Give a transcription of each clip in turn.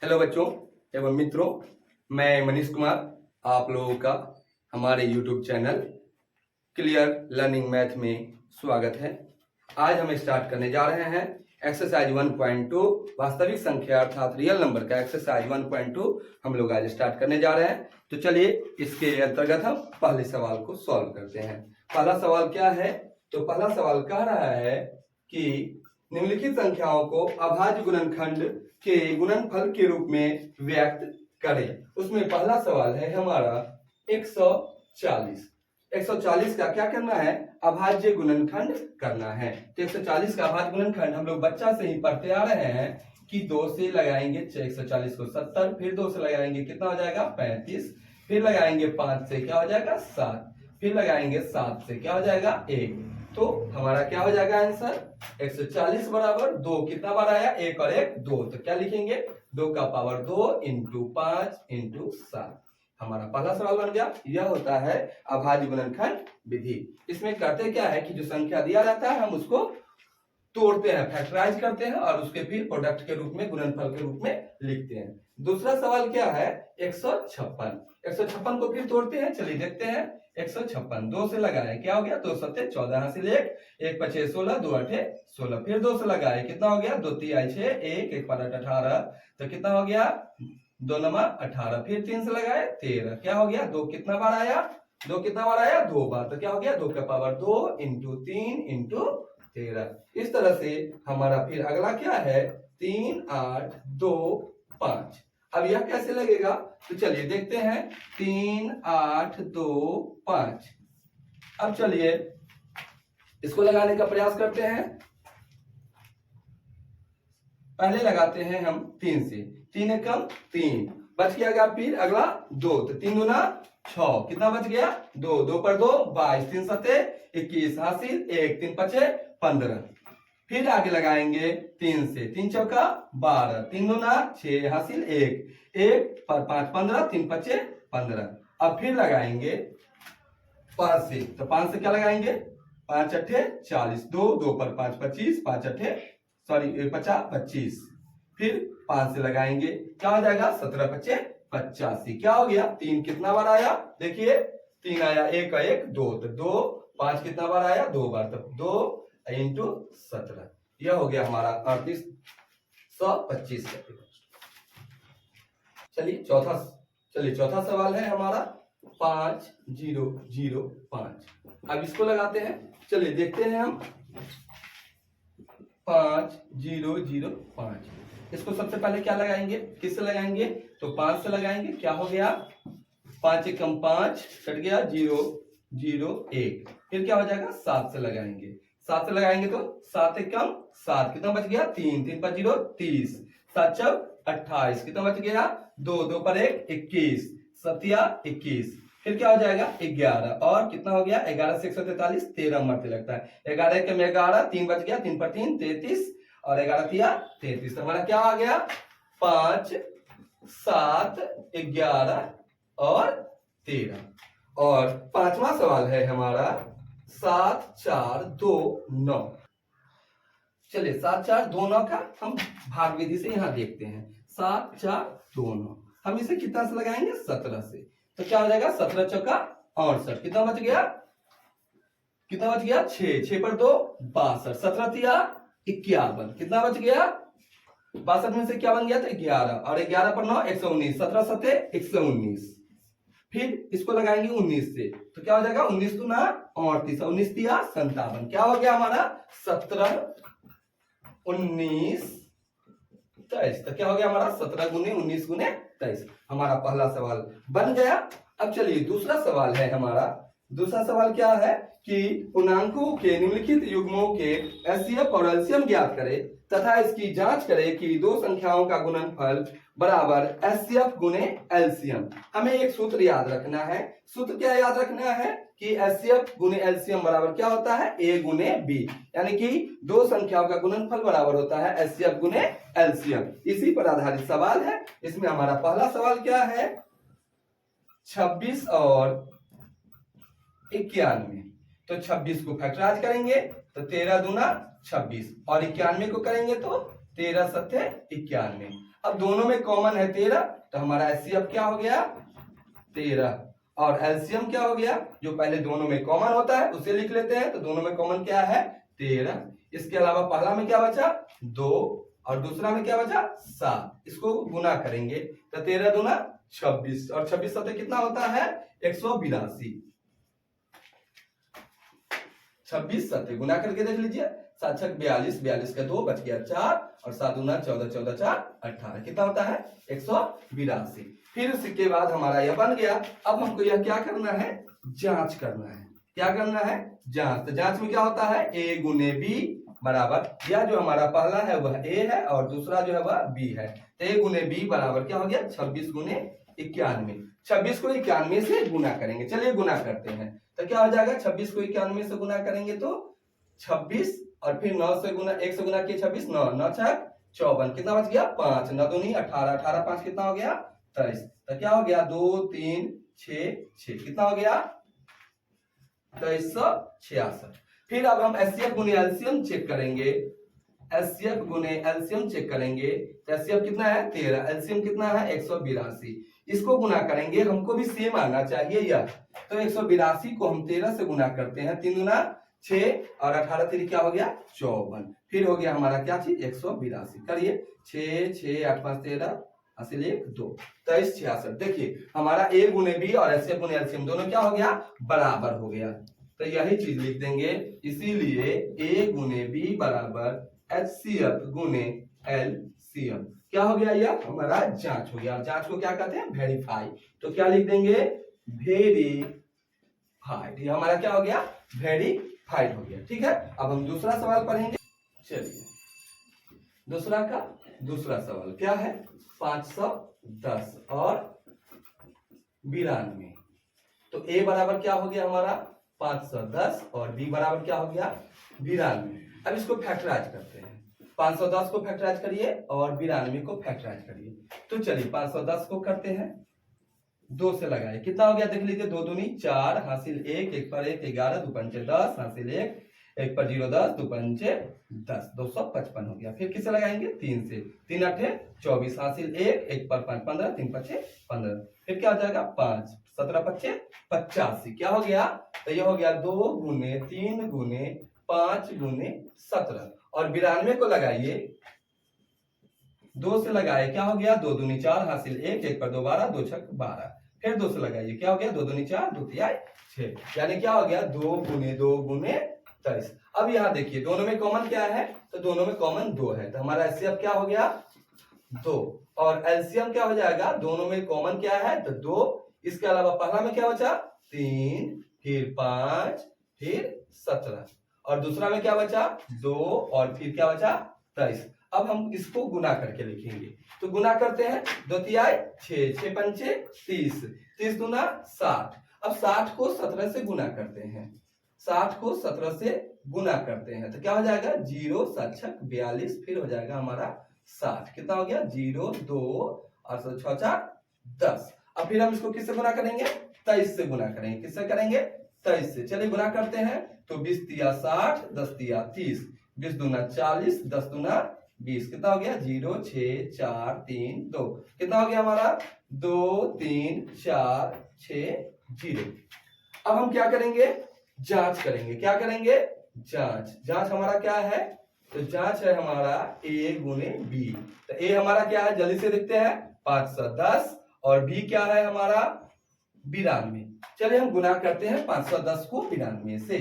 Hello बच्चों एवं मित्रों, मैं मनीष कुमार आप लोगों का हमारे YouTube channel clear learning math में स्वागत है। आज हम स्टार्ट करने जा रहे हैं एक्सरसाइज 1.2 वास्तविक संख्या अर्थात रियल नंबर का एक्सरसाइज 1.2 हम लोग आज स्टार्ट करने जा रहे हैं। तो चलिए इसके अंतर्गत हम पहले सवाल को सॉल्व करते हैं। पहला सवाल क्या है? तो पहला सवाल कह रहा है कि निम्नलिखित संख्याओं को अभाज्य गुणनखंड के गुणनफल के रूप में व्यक्त करें। उसमें पहला सवाल है हमारा 140। 140 का क्या करना है? अभाज्य गुणनखंड करना है। तो 140 का अभाज्य गुणनखंड हम लोग बच्चा से ही पढ़ते आ रहे हैं कि 2 से लगाएंगे 140 को 70, फिर 2 से लगाएंगे कितना हो जाएगा 35, फिर लगाएंगे 5 से क्या हो जाएगा 7, फिर लगाएंगे 7 से क्या हो जाएगा 1। तो हमारा क्या हो जाएगा आंसर? 140 बराबर 2 कितना बार आया? 1 और 1 2। तो क्या लिखेंगे? 2 का पावर 2 इंटू 5 इंटू 7। हमारा पहला सवाल बन गया। यह होता है अभाज्य गुणनखंड विधि। इसमें करते क्या है कि जो संख्या दिया जाता है हम उसको तोड़ते हैं, फैक्टराइज करते हैं और उसके फिर प्रोडक्ट के रूप में गुणनफल के रूप में लिखते हैं। दूसरा सवाल क्या है? 156। 156 को फिर तोड़ते हैं। चलिए देखते हैं। 156 2 से लगाए क्या हो गया? 2 7 14 हासिल 1, 1 5 16, 2 8 16, फिर 2 से लगाए कितना हो गया? 2 3 6 1, 1 5 18, तो कितना हो गया? 2 9 18, फिर 3 से लगाए 13, क्या हो गया? 2 कितना बार आया? 2 कितना बार आया? 2 बार। तो क्या हो गया? 2 का पावर 2 इंटू 3 इंटू 13। इस तरह से हमारा फिर अगला क्या है? 3 8 2 5। अब यह कैसे लगेगा? तो चलिए देखते हैं। 3 8 2 5। अब चलिए इसको लगाने का प्रयास करते हैं। पहले लगाते हैं हम 3 से। 3 एकम 3 बच गया। फिर अगला 2, तो 3 दूना 6, कितना बच गया? 2 2 पर 2 22, 3 7 21 हासिल 1, 3 5 15। फिर आगे लगाएंगे 3 से। 3 चौका 12, 3 दूना 6 हासिल 1, 1 पर 5 15, 3 5 15। अब फिर लगाएंगे 5 से। तो 5 से क्या लगाएंगे? 5 8 40, 2 2 पर 5 25, 5 8 50 25। फिर 5 से लगाएंगे क्या हो जाएगा? 17 5 85। क्या हो गया? 3 कितना बार आया? देखिए 3 आया, 1 का 1 2, तो 2 5 कितना बार आया? 2 बार, तो 2 इंटू 17। यह हो गया हमारा 3825। चलिए चौथा सवाल है हमारा 5005। अब इसको लगाते हैं। चलिए देखते हैं हम। 5005 इसको सबसे पहले क्या लगाएंगे? किससे लगाएंगे? तो 5 से लगाएंगे। क्या हो गया? 5 एकम 5 कट गया 0 0 1। फिर क्या हो जाएगा? 7 से लगाएंगे। 7 से लगाएंगे तो 7 एकम 7, कितना बच गया? 3 3 5 0 30, 7 चौक 28, कितना बच गया? 2 2 पर 1 21, 7 21। फिर क्या हो जाएगा? 11 और कितना हो गया? 11 से 143 13 मरते लगता है। 11 एकम 11, 3 बच गया, 3 पर 3 33 और 11 तिया 33। हमारा क्या आ गया? 5 7 11 और 13। और पांचवा सवाल है हमारा 7 4 2 9। चलिए 7 4 2 9 का हम भाग विधि से यहां देखते हैं। 7 4 2 9 हम इसे कितना से लगाएंगे? 17 से। तो क्या हो जाएगा? 17 चौका 68, कितना बच गया? 6 6 पर 2 62, 17 तिया 51, कितना बच गया? 62 में से क्या बन गया? तो 11 और 11 पर 9 119, 17 7 119। फिर इसको लगाएंगे 19 से। तो क्या हो जाएगा? 19 दूना 38, 19 तिया 57। क्या हो गया हमारा? 17 19 23। तो क्या हो गया हमारा? 17 गुने 19 गुने 23। हमारा पहला सवाल बन गया। अब चलिए दूसरा सवाल है हमारा। दूसरा सवाल क्या है कि पूर्णांकों के निम्नलिखित युग्मों के एचसीएफ और एलसीएम ज्ञात करें तथा इसकी जांच करें कि दो संख्याओं का गुणनफल बराबर एचसीएफ गुने एलसीएम। हमें एक सूत्र याद रखना है। सूत्र क्या याद रखना है कि एचसीएफ गुने एलसीएम बराबर क्या होता है? ए गुने बी, यानी कि दो संख्याओं का गुणनफल बराबर होता है एचसीएफ गुने एलसीएम। इसी पर आधारित सवाल है। इसमें हमारा पहला सवाल क्या है? 26 और 91। तो 26 को फैक्टराइज करेंगे तो 13 दूना 26 और 91 को करेंगे तो 13 सत्ते 91। अब दोनों में कॉमन है 13, तो हमारा एचसीएफ क्या हो गया 13, और एलसीएम क्या हो गया, जो पहले दोनों में कॉमन होता है उसे लिख लेते हैं। तो दोनों में कॉमन क्या है 13। इसके अलावा पहला में क्या बचा 2 और दूसरा में क्या बचा 7। इसको गुना करेंगे तो 13 दूना 26 और 26 सत्ते कितना होता है 182। 26 सत्ते गुना करके देख लीजिए, 7 छक 42, 42 का 2 बच गया 4 और 7 दूना 14, 14 4 18, कितना होता है 182। फिर उसके बाद हमारा यह बन गया। अब हमको यह क्या करना है जांच करना है। क्या करना है जांच। तो जांच में क्या होता है a गुने b बराबर, यह जो हमारा पहला है वह a है और दूसरा जो है वह b है। तो a गुने b बराबर क्या हो गया 26 गुने 91। 26 को 91 से गुना करेंगे, चलिए गुना करते हैं। तो क्या हो जाएगा 26 को 91 से गुना करेंगे तो 26 और फिर 9 से गुना 1 से गुना किए 26, 9 9 छक 54, कितना बच गया 5, 9 दूनी 18, 18 5 कितना हो गया 23। तो क्या हो गया 2 3 6 6, कितना हो गया 2366। फिर अब हम एचसीएफ गुने एलसीएम चेक करेंगे। एचसीएफ गुने एलसीएम चेक करेंगे तो एचसीएफ कितना है 13, एलसीएम कितना है 182। इसको गुना करेंगे, हमको भी सेम आना चाहिए यह। तो 182 को हम 13 से गुना करते हैं, 3 गुना 6 और 18 3 क्या हो गया 54। फिर हो गया हमारा क्या चीज 182। करिए 6 6 8 5 13 हासिल 1 2 23 66। देखिए हमारा a गुने b और एचसीएफ गुने एलसीएम दोनों क्या हो गया बराबर हो गया। तो यही चीज लिख देंगे, इसीलिए a गुने b बराबर एचसीएफ गुने एलसीएम। क्या हो गया यह हमारा जांच हो गया। जांच को क्या कहते हैं वेरीफाई। तो क्या लिख देंगे वेरीफाइड। ये हमारा क्या हो गया वेरीफाइड हो गया। ठीक है, अब हम दूसरा सवाल पढ़ेंगे। चलिए दूसरा सवाल क्या है 510 और 92। तो a बराबर क्या हो गया हमारा 510 और b बराबर क्या हो गया 92। अब इसको फैक्टराइज करते हैं। 510 को फैक्टराइज करिए और 92 को फैक्टराइज करिए। तो चलिए 510 को करते हैं, 2 से लगाए कितना हो गया देख लीजिए, 2 दूनी 4 हासिल 1, 1 पर 1 11, 2 पंचे 10 हासिल 1, 1 पर 0 10, 2 पंचे 10, 255 हो गया। फिर किसे लगाएंगे 3 से, 3 8 24 हासिल 1, 1 पर 5 15, 3 पचे 15, फिर क्या हो जाएगा 5 17 पचे 85, क्या हो गया तो ये हो गया 2 गुने 3 गुने 5 गुने 17 और 92 को लगाइए, 2 से लगाए क्या हो गया 2 दूनी 4 हासिल 1, 1 पर 2 12, 2 छक 12, फिर 2 से लगाइए क्या हो गया 2 दूनी 4, 2 तिहाई 6, यानी क्या हो गया 2 गुने 23। अब यहाँ देखिए दोनों में कॉमन क्या है, तो दोनों में कॉमन 2 है, तो हमारा एचसीएफ क्या हो गया 2 और एलसीएम क्या हो जाएगा, दोनों में कॉमन क्या है तो 2। इसके अलावा पहला में क्या बचा 3, फिर 5, फिर 17 और दूसरा में क्या बचा 2 और फिर क्या बचा 23। अब हम इसको गुना करके लिखेंगे, तो गुना करते हैं 2 तिहाई 6, 6 पंचे 30, 30 दूना 60। अब 60 को 17 से गुना करते हैं, 60 को 17 से गुना करते हैं तो क्या हो जाएगा 0 7 छक 42, फिर हो जाएगा हमारा 60, कितना हो गया 0 2 और 6 4 10। अब फिर हम इसको किससे गुना करेंगे 23 से गुना करेंगे, किससे करेंगे 23 से। चलिए गुना करते हैं, तो 20 तिया 60, 10 तिया 30, 20 दूना 40, 10 दूना 20, कितना हो गया 0 6 4 3 2, कितना हो गया हमारा 2 3 4 6 0। अब हम क्या करेंगे जांच करेंगे, क्या करेंगे जांच हमारा क्या है, तो जांच है हमारा a गुने b। तो a हमारा क्या है जल्दी से देखते हैं 510 और b क्या है हमारा 92। चलिए हम गुना करते हैं 510 को 92 से।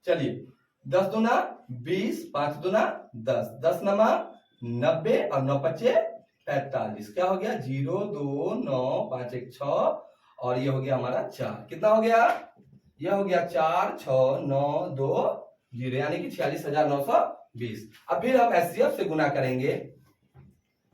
चलिए 10 दूना 20, 5 दूना 10, 10 नमा 90 और 9 पचे 45, क्या हो गया 0 2 9 5 1 6 और ये हो गया हमारा 4, कितना हो गया यह हो गया 4 6 9 2 0, यानी कि 46,920। अब फिर हम एचसीएफ से गुना करेंगे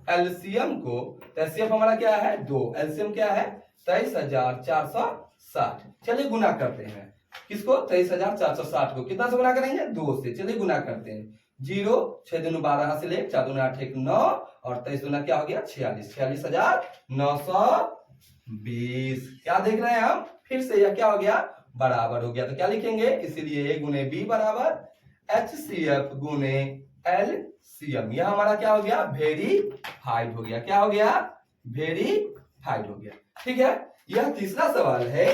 एलसीएम को, तो एचसीएफ हमारा क्या है 2, एलसीएम क्या है 23,460। चलिए गुना करते हैं किसको 23,460 को, कितना से गुना करेंगे 2 से। चलिए गुना करते हैं, 0 6 दूनी 12 हासिल 1, 4 दूनी 8 1 9 और 23 दूना क्या हो गया 46, 46,920। क्या देख रहे हैं हम, फिर से यह क्या हो गया बराबर हो गया। तो क्या लिखेंगे, इसीलिए a गुने b बराबर एचसीएफ गुने एलसीएम। यह हमारा क्या हो गया, वेरीफाइड हो गया। क्या हो गया, वेरीफाइड हो गया। ठीक है, यह तीसरा सवाल है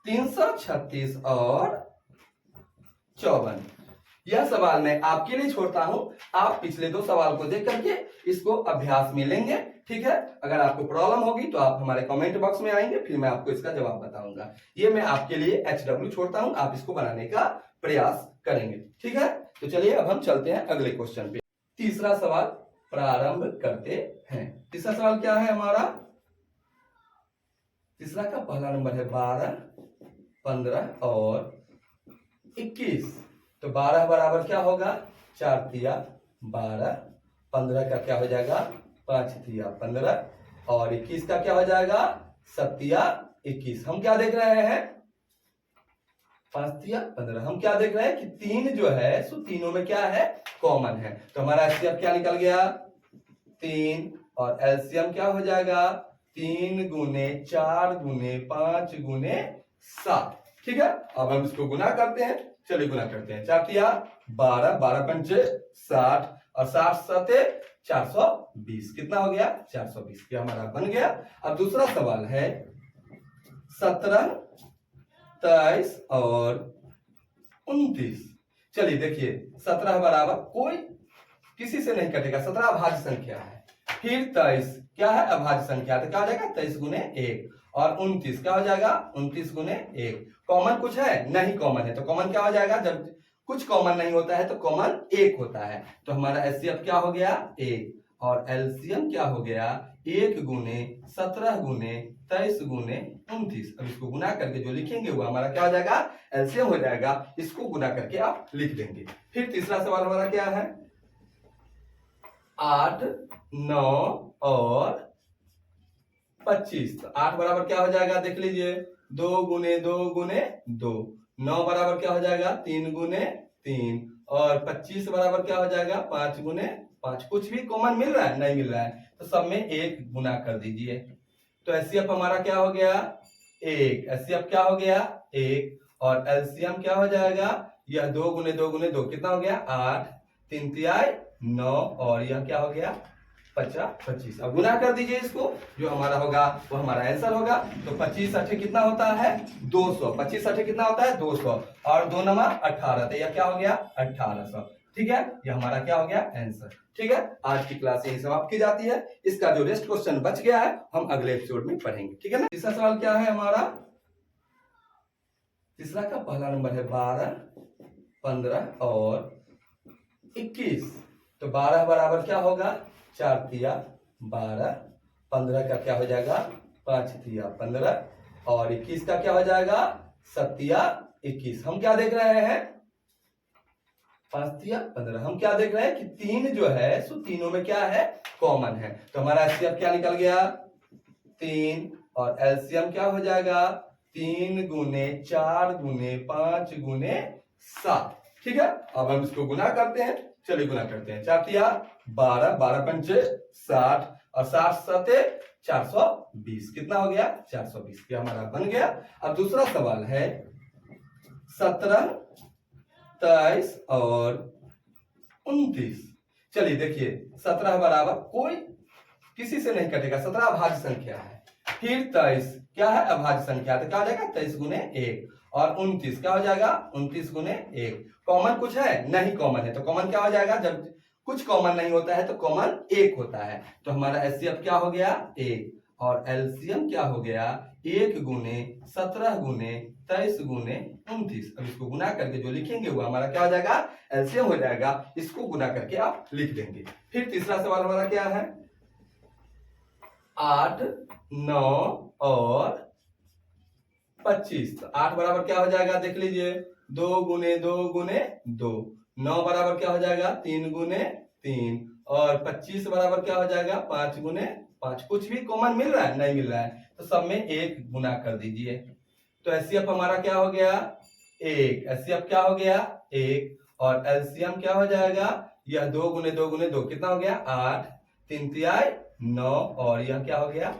336 और 54। यह सवाल मैं आपके लिए छोड़ता हूं, आप पिछले दो सवाल को देख करके इसको अभ्यास में लेंगे। ठीक है, अगर आपको प्रॉब्लम होगी तो आप हमारे कमेंट बॉक्स में आएंगे, फिर मैं आपको इसका जवाब बताऊंगा। ये मैं आपके लिए HW छोड़ता हूं, आप इसको बनाने का प्रयास करेंगे। ठीक है, तो चलिए अब हम चलते हैं अगले क्वेश्चन पे। तीसरा सवाल प्रारंभ करते हैं। तीसरा सवाल क्या है हमारा, तीसरा का पहला नंबर है 12, 15 और 21। तो 12 बराबर क्या होगा, 4 तिया 12, 15 का क्या हो जाएगा, 5 तिया 15 और 21 का क्या हो जाएगा, 7 तिया 21। हम क्या देख रहे हैं, 5 तिया 15। हम क्या देख रहे हैं कि 3 जो है सो तीनों में क्या है, कॉमन है। तो हमारा एचसीएफ क्या निकल गया, 3 और एलसीएम क्या हो जाएगा, 3 गुने 4 गुने 5 गुने 7। ठीक है, अब हम इसको गुना करते हैं। चलिए गुना करते हैं। 4 तिया 12, 12 पंचे 60 और 60 सते 420। कितना हो गया, 420। क्या हमारा बन गया। अब दूसरा सवाल है 17, 23 और 29। चलिए देखिए, 17 बराबर कोई किसी से नहीं कटेगा, 17 अभाज्य संख्या है। फिर 23 क्या है, अभाज्य संख्या, तो क्या हो जाएगा 23 गुने 1 और 29 क्या हो जाएगा, 29 गुने 1। कॉमन कुछ है, नहीं कॉमन है। तो कॉमन क्या हो जाएगा, जब कुछ कॉमन नहीं होता है तो कॉमन 1 होता है। तो हमारा एचसीएफ क्या हो गया, 1 और एलसीएम क्या हो गया, 1 गुने 17 गुने 23 गुने 29। अब इसको गुना करके जो लिखेंगे वो हमारा क्या हो जाएगा, एलसीएम हो जाएगा। इसको गुना करके आप लिख देंगे। फिर तीसरा सवाल हमारा क्या है, 8, 9 और 25। तो 8 बराबर क्या हो जाएगा, देख लीजिए, 2 गुने 2 गुने 2। 9 बराबर क्या हो जाएगा, 3 गुने 3 और 25 बराबर क्या हो जाएगा, 5 गुने 5। कुछ भी कॉमन मिल रहा है, नहीं मिल रहा है, तो सब में 1 गुना कर दीजिए। तो एचसीएफ हमारा क्या हो गया, 1। एचसीएफ क्या हो गया, 1 और एलसीएम क्या हो जाएगा, यह 2 गुने 2 गुने 2 कितना हो गया, 8, 3 तिहाई 9 और यह क्या हो गया 25। अब गुना कर दीजिए इसको, जो हमारा होगा वो हमारा आंसर होगा। तो 25 8 कितना होता है, 200। 25 8 कितना होता है, 200 और 2 नमा 18, तो यह क्या हो गया 1800। ठीक है, ये हमारा क्या हो गया आंसर। ठीक है, आज की क्लास यही समाप्त की जाती है। इसका जो रेस्ट क्वेश्चन बच गया है हम अगले एपिसोड में पढ़ेंगे। ठीक है ना। तीसरा सवाल क्या है हमारा, तीसरा का पहला नंबर है 12, 15 और 21। तो 12 बराबर क्या होगा, 4 तिया 12, 15 का क्या हो जाएगा, 5 तिया 15 और 21 का क्या हो जाएगा, 7 तिया 21। हम क्या देख रहे हैं, 5 तिया 15। हम क्या देख रहे हैं कि 3 जो है सो तीनों में क्या है, कॉमन है। तो हमारा एचसीएफ क्या निकल गया, 3 और एलसीएम क्या हो जाएगा, 3 गुने 4 गुने 5 गुने 7। ठीक है, अब हम इसको गुना करते हैं। चलिए गुना करते हैं। 4 तिया 12, 12 पंचे 60 और 60 सते 420। कितना हो गया, 420। क्या हमारा बन गया। अब दूसरा सवाल है 17, 23 और 29। चलिए देखिए, 17 बराबर कोई किसी से नहीं कटेगा, 17 अभाज्य संख्या है। फिर 23 क्या है, अभाज्य संख्या, तो क्या हो जाएगा 23 गुने 1 और 29 क्या हो जाएगा, 29 गुने 1। कॉमन कुछ है, नहीं कॉमन है। तो कॉमन क्या हो जाएगा, जब कुछ कॉमन नहीं होता है तो कॉमन 1 होता है। तो हमारा एचसीएफ क्या हो गया, 1 और एलसीएम क्या हो गया, 1 गुने 17 गुने 23 गुने 29। अब इसको गुना करके जो लिखेंगे वो हमारा क्या हो जाएगा, एलसीएम हो जाएगा। इसको गुना करके आप लिख देंगे। फिर तीसरा सवाल हमारा क्या है, 8, 9 और 25। तो 8 बराबर क्या हो जाएगा, देख लीजिए, 2 गुने 2 गुने 2। 9 बराबर क्या हो जाएगा, 3 गुने 3 और 25 बराबर क्या हो जाएगा, 5 गुने 5। कुछ भी कॉमन मिल रहा है, नहीं मिल रहा है, तो सब में 1 गुना कर दीजिए। तो एचसीएफ हमारा क्या हो गया, 1। एचसीएफ क्या हो गया, 1 और एलसीएम क्या हो जाएगा, यह 2 गुने 2 गुने 2 कितना हो गया, 8, 3 तिहाई 9 और यह क्या हो गया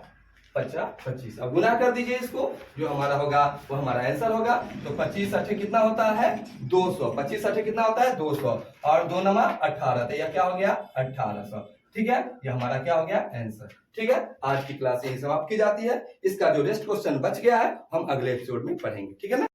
25। अब गुना कर दीजिए इसको, जो हमारा होगा वो हमारा आंसर होगा। तो 25 अठे कितना होता है 200, 25 अठे कितना होता है 200 और 2 नमा 18, तो यह क्या हो गया 1800। ठीक है, ये हमारा क्या हो गया आंसर। ठीक है, आज की क्लास यही समाप्त की जाती है। इसका जो रेस्ट क्वेश्चन बच गया है हम अगले एपिसोड में पढ़ेंगे। ठीक है ना।